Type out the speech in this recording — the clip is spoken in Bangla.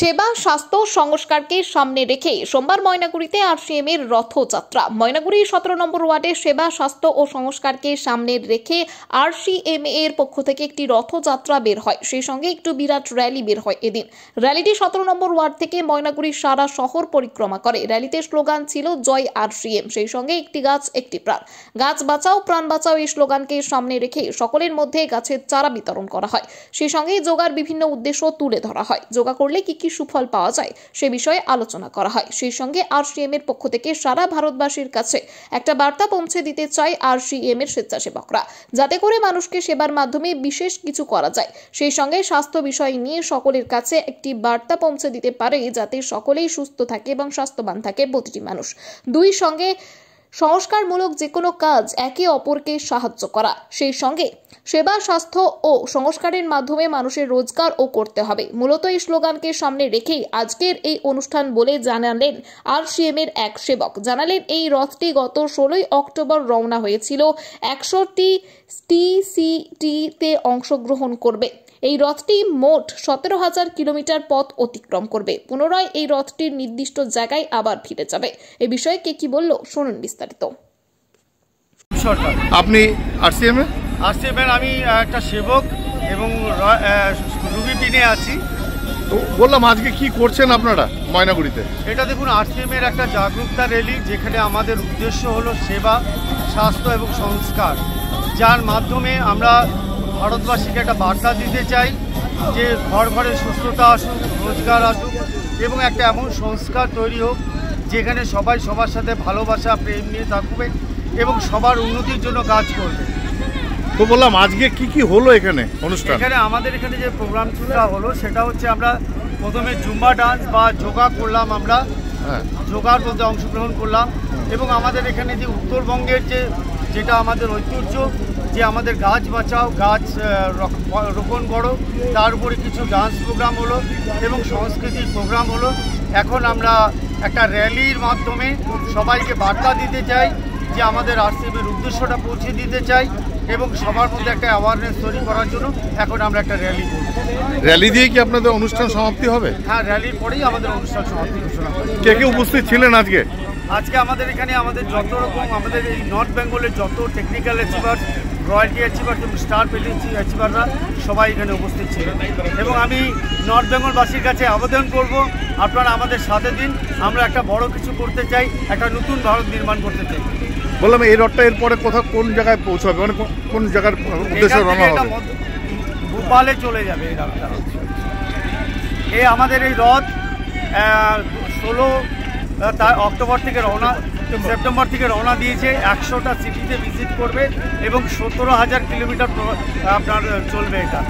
সেবা স্বাস্থ্য সংস্কারকে সামনে রেখে সোমবার ময়নাগুড়িতে আরসিএম এর রথযাত্রা। ময়নাগুড়ি 17 নম্বর ওয়ার্ডে সেবা স্বাস্থ্য ও সংস্কারকে সামনে রেখে আরসিএম এর পক্ষ থেকে একটি রথযাত্রা বের হয়, সেই সঙ্গে একটু বিরাট র্যালি বের হয়। এদিন র্যালিটি 17 নম্বর ওয়ার্ড থেকে ময়নাগুড়ির সারা শহর পরিক্রমা করে। র্যালিতে স্লোগান ছিল জয় আরসিএম, সেই সঙ্গে একটি গাছ একটি প্রাণ, গাছ বাঁচাও প্রাণ বাঁচাও। এই স্লোগানকে সামনে রেখে সকলের মধ্যে গাছের চারা বিতরণ করা হয়, সেই সঙ্গে যোগার বিভিন্ন উদ্দেশ্য তুলে ধরা হয়। যোগা করলে কি সুফল পাওয়া যায় সে বিষয়ে আলোচনা করা হয়। সেই সঙ্গে আরসিএম এর পক্ষ থেকে সারা ভারতবাসীর কাছে একটা বার্তা পৌঁছে দিতে চায় আরসিএম এর স্বেচ্ছাসেবকরা, যাতে করে মানুষকে সেবার মাধ্যমে বিশেষ কিছু করা যায়। সেই সঙ্গে স্বাস্থ্য বিষয় নিয়ে সকলের কাছে একটি বার্তা পৌঁছে দিতে পারে, যাতে সকলেই সুস্থ থাকে এবং স্বাস্থ্যবান থাকে প্রতিটি মানুষ। দুই সঙ্গে সংস্কারমূলক যে কোনো কাজ একে অপরকে সাহায্য করা, সেই সঙ্গে সেবা স্বাস্থ্য ও সংস্কারের মাধ্যমে মানুষের রোজগারও করতে হবে। মূলত এই স্লোগানকে সামনে রেখেই আজকের এই অনুষ্ঠান বলে জানালেন আরসিএম এর এক সেবক। জানালেন এই রথটি গত 16 অক্টোবর রওনা হয়েছিল। 100টি টিসিটিতে অংশগ্রহণ করবে। এই রথটি মোট 17,000 কিলোমিটার পথ অতিক্রম করবে। পুনরায় এই রথটির নির্দিষ্ট জায়গায় আবার ফিরে যাবে। এই বিষয়ে কে কি বলল শুনুন বিস্তারিত। আপনি আরসিএম এর আমি একটা সেবক এবং রুগী টিনে আছি। তো বললাম আজকে কি করছেন আপনারা ময়নাগুড়িতে? এটা দেখুন আরসিএম এর একটা জাগরুকতা র্যালি, যেখানে আমাদের উদ্দেশ্য হলো সেবা স্বাস্থ্য এবং সংস্কার, যার মাধ্যমে আমরা ভারতবাসীকে একটা বার্তা দিতে চাই যে ঘর ঘরে সুস্থতা আসুক, রোজগার আসুক এবং একটা এমন সংস্কার তৈরি হোক যেখানে সবাই সবার সাথে ভালোবাসা প্রেম নিয়ে থাকবে এবং সবার উন্নতির জন্য কাজ করবে। তো বললাম আজকে কি হলো এখানে অনুষ্ঠান? আমাদের এখানে যে প্রোগ্রামটা হলো সেটা হচ্ছে আমরা প্রথমে জুম্বা ডান্স বা যোগা করলাম, আমরা যোগার মধ্যে অংশগ্রহণ করলাম এবং আমাদের এখানে যে উত্তরবঙ্গের যেটা আমাদের ঐতিহ্য, যে আমাদের গাছ বাঁচাও গাছ রোপণ করো, তার উপরে কিছু ডান্স প্রোগ্রাম হলো এবং সংস্কৃতির প্রোগ্রাম হলো। এখন আমরা একটা র্যালির মাধ্যমে সবাইকে বার্তা দিতে চাই যে আমাদের আরসিএম এর উদ্দেশ্যটা পৌঁছে দিতে চাই এবং সবার মধ্যে একটা অ্যাওয়ারনেস তৈরি করার জন্য এখন আমরা একটা র্যালি করব। র্যালি দিয়ে কি আপনাদের অনুষ্ঠান সমাপ্তি হবে? হ্যাঁ, র্যালির পরেই আমাদের অনুষ্ঠান সমাপ্তি ঘোষণা হবে। কে উপস্থিত ছিলেন আজকে? আজকে আমাদের এখানে যত রকম আমাদের এই নর্থ বেঙ্গলের যত টেকনিক্যাল অ্যাচিভার, রয়্যালটি অ্যাচিভার এবং স্টার পেটেন্সি অ্যাচিভাররা সবাই এখানে উপস্থিত ছিলেন এবং আমি নর্থ বেঙ্গলবাসীর কাছে আবেদন করব, আপনারা আমাদের সাথে দিন। আমরা একটা বড় কিছু করতে চাই, একটা নতুন ভারত নির্মাণ করতে চাই। বললাম এই রথটা এরপরে কোন জায়গায় পৌঁছাবে, মানে কোন জায়গার উদ্দেশ্যে রওনা হবে? ভোপালে চলে যাবে এই রথটা। আমাদের এই রথ 16 অক্টোবর থেকে সেপ্টেম্বর থেকে রওনা দিয়েছে। 100টা সিটিতে ভিজিট করবে এবং 17,000 কিলোমিটার আপনার চলবে এটা।